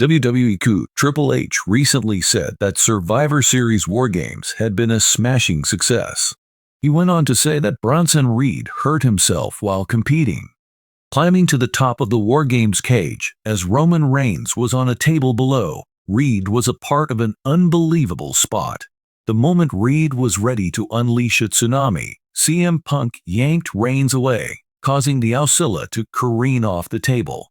WWE coup Triple H recently said that Survivor Series War Games had been a smashing success. He went on to say that Bronson Reed hurt himself while competing, climbing to the top of the War Games cage as Roman Reigns was on a table below. Reed was a part of an unbelievable spot. The moment Reed was ready to unleash a tsunami, CM Punk yanked Reigns away, causing the Ausilla to careen off the table.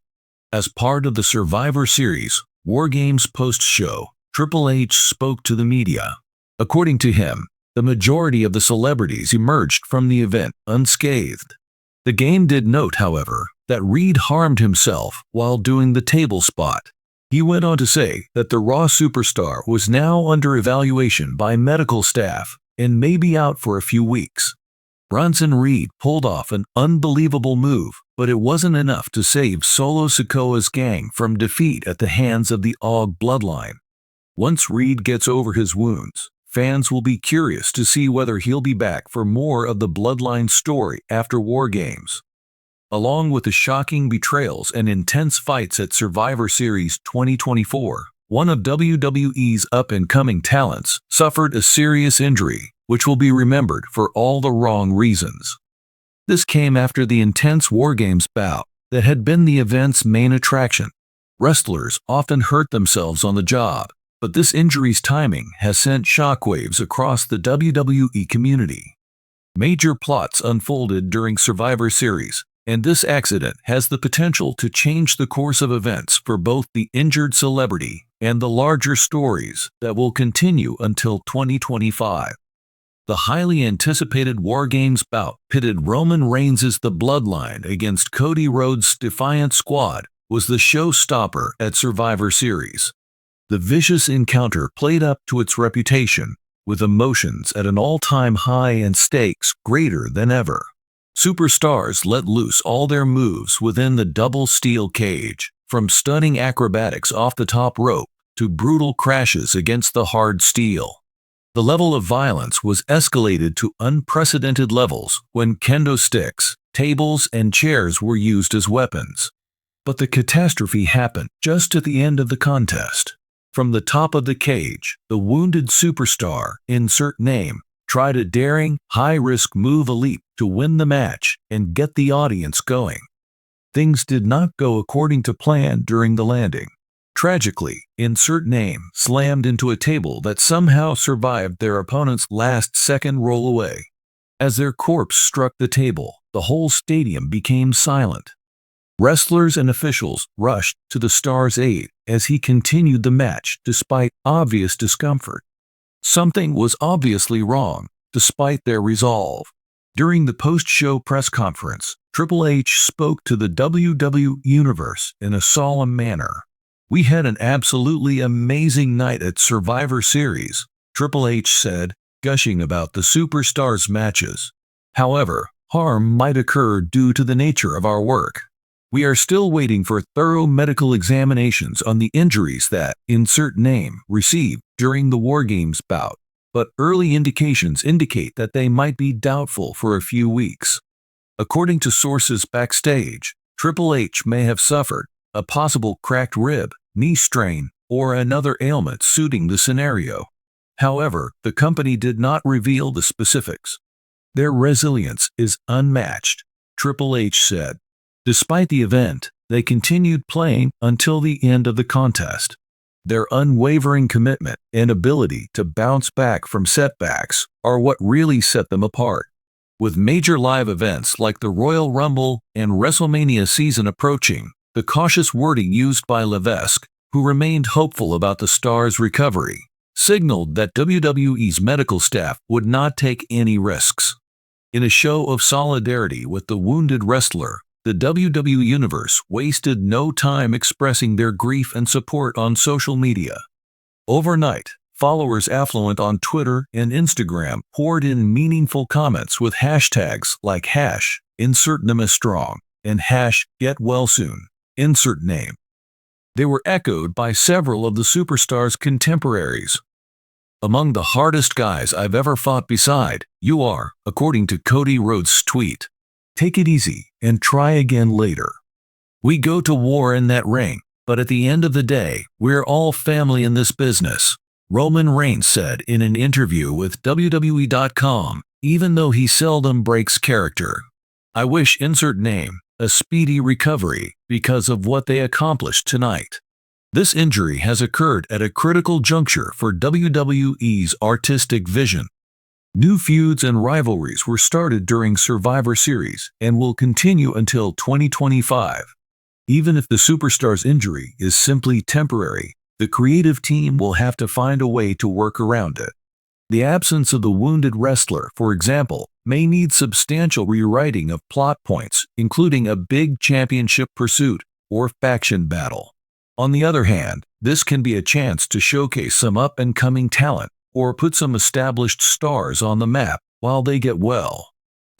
As part of the Survivor Series War Games post-show, Triple H spoke to the media. According to him, the majority of the celebrities emerged from the event unscathed. The game did note, however, that Reed harmed himself while doing the table spot. He went on to say that the Raw superstar was now under evaluation by medical staff and may be out for a few weeks. Bronson Reed pulled off an unbelievable move, but it wasn't enough to save Solo Sikoa's gang from defeat at the hands of the Og bloodline. Once Reed gets over his wounds, fans will be curious to see whether he'll be back for more of the bloodline story after War Games. Along with the shocking betrayals and intense fights at Survivor Series 2024, one of WWE's up-and-coming talents suffered a serious injury, which will be remembered for all the wrong reasons. This came after the intense War Games bout that had been the event's main attraction. Wrestlers often hurt themselves on the job, but this injury's timing has sent shockwaves across the WWE community. Major plots unfolded during Survivor Series, and this accident has the potential to change the course of events for both the injured celebrity and the larger stories that will continue until 2025. The highly anticipated War Games bout pitted Roman Reigns' The Bloodline against Cody Rhodes' Defiant Squad was the showstopper at Survivor Series. The vicious encounter played up to its reputation, with emotions at an all-time high and stakes greater than ever. Superstars let loose all their moves within the double steel cage, from stunning acrobatics off the top rope to brutal crashes against the hard steel. The level of violence was escalated to unprecedented levels when kendo sticks, tables, and chairs were used as weapons. But the catastrophe happened just at the end of the contest. From the top of the cage, the wounded superstar, insert name, tried a daring, high-risk move, a leap, to win the match and get the audience going. Things did not go according to plan during the landing. Tragically, insert name slammed into a table that somehow survived their opponent's last-second rollaway. As their corpse struck the table, the whole stadium became silent. Wrestlers and officials rushed to the star's aid as he continued the match despite obvious discomfort. Something was obviously wrong, despite their resolve. During the post-show press conference, Triple H spoke to the WWE Universe in a solemn manner. "We had an absolutely amazing night at Survivor Series," Triple H said, gushing about the superstars' matches. "However, harm might occur due to the nature of our work. We are still waiting for thorough medical examinations on the injuries that, insert name, received during the War Games bout, but early indications indicate that they might be doubtful for a few weeks." According to sources backstage, Triple H may have suffered a possible cracked rib, knee strain, or another ailment suiting the scenario. However, the company did not reveal the specifics. "Their resilience is unmatched," Triple H said. Despite the event, they continued playing until the end of the contest. Their unwavering commitment and ability to bounce back from setbacks are what really set them apart. With major live events like the Royal Rumble and WrestleMania season approaching, the cautious wording used by Levesque, who remained hopeful about the star's recovery, signaled that WWE's medical staff would not take any risks. In a show of solidarity with the wounded wrestler, the WWE Universe wasted no time expressing their grief and support on social media. Overnight, followers affluent on Twitter and Instagram poured in meaningful comments with hashtags like #InsertNamaStrong and #GetWellSoon, insert name. They were echoed by several of the superstar's contemporaries. "Among the hardest guys I've ever fought beside, you are," according to Cody Rhodes' tweet. "Take it easy and try again later. We go to war in that ring, But at the end of the day, we're all family in this business, Roman Reigns said in an interview with WWE.com, even though he seldom breaks character. I wish insert name a speedy recovery because of what they accomplished tonight. This injury has occurred at a critical juncture for WWE's artistic vision. New feuds and rivalries were started during Survivor Series and will continue until 2025. Even if the superstar's injury is simply temporary, the creative team will have to find a way to work around it. The absence of the wounded wrestler, for example, may need substantial rewriting of plot points, including a big championship pursuit or faction battle. On the other hand, this can be a chance to showcase some up-and-coming talent or put some established stars on the map while they get well.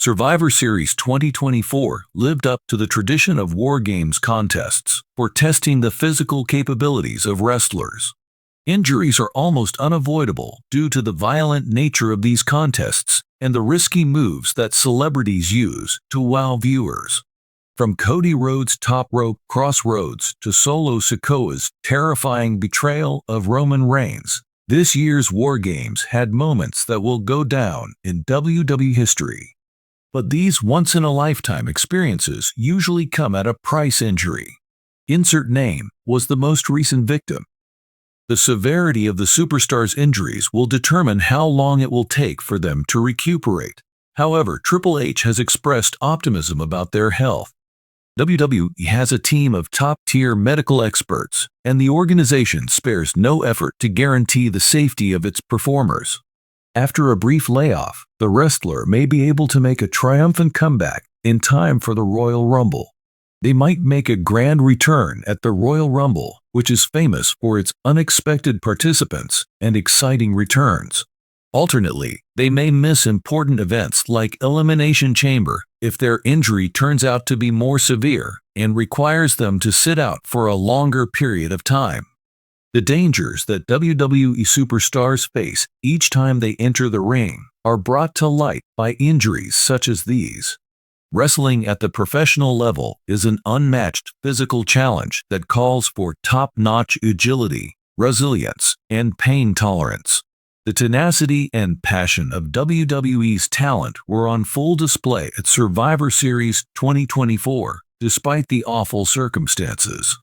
Survivor Series 2024 lived up to the tradition of War Games contests for testing the physical capabilities of wrestlers. Injuries are almost unavoidable due to the violent nature of these contests and the risky moves that celebrities use to wow viewers. From Cody Rhodes' top rope crossroads to Solo Sikoa's terrifying betrayal of Roman Reigns, this year's War Games had moments that will go down in WWE history. But these once-in-a-lifetime experiences usually come at a price. Injury. Insert name was the most recent victim. The severity of the superstar's injuries will determine how long it will take for them to recuperate. However, Triple H has expressed optimism about their health. WWE has a team of top-tier medical experts, and the organization spares no effort to guarantee the safety of its performers. After a brief layoff, the wrestler may be able to make a triumphant comeback in time for the Royal Rumble. They might make a grand return at the Royal Rumble, which is famous for its unexpected participants and exciting returns. Alternately, they may miss important events like Elimination Chamber if their injury turns out to be more severe and requires them to sit out for a longer period of time. The dangers that WWE superstars face each time they enter the ring are brought to light by injuries such as these. Wrestling at the professional level is an unmatched physical challenge that calls for top-notch agility, resilience, and pain tolerance. The tenacity and passion of WWE's talent were on full display at Survivor Series 2024, despite the awful circumstances.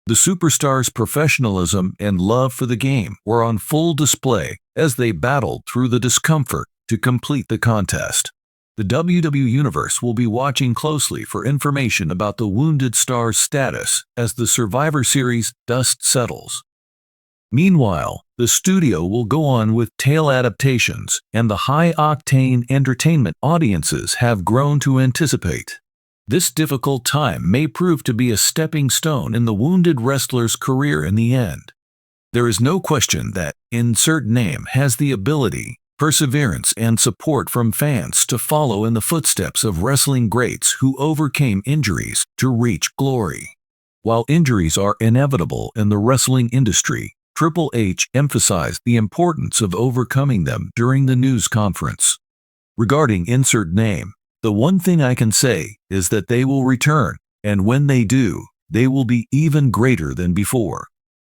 The superstars' professionalism and love for the game were on full display as they battled through the discomfort to complete the contest. The WWE Universe will be watching closely for information about the wounded star's status as the Survivor Series dust settles. Meanwhile, the studio will go on with tale adaptations and the high-octane entertainment audiences have grown to anticipate. This difficult time may prove to be a stepping stone in the wounded wrestler's career in the end. There is no question that insert name has the ability, perseverance, and support from fans to follow in the footsteps of wrestling greats who overcame injuries to reach glory. While injuries are inevitable in the wrestling industry, Triple H emphasized the importance of overcoming them during the news conference. Regarding insert name, the one thing I can say is that they will return, and when they do, they will be even greater than before.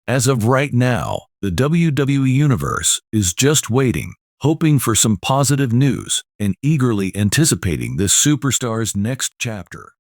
As of right now, the WWE Universe is just waiting, hoping for some positive news, and eagerly anticipating this superstar's next chapter.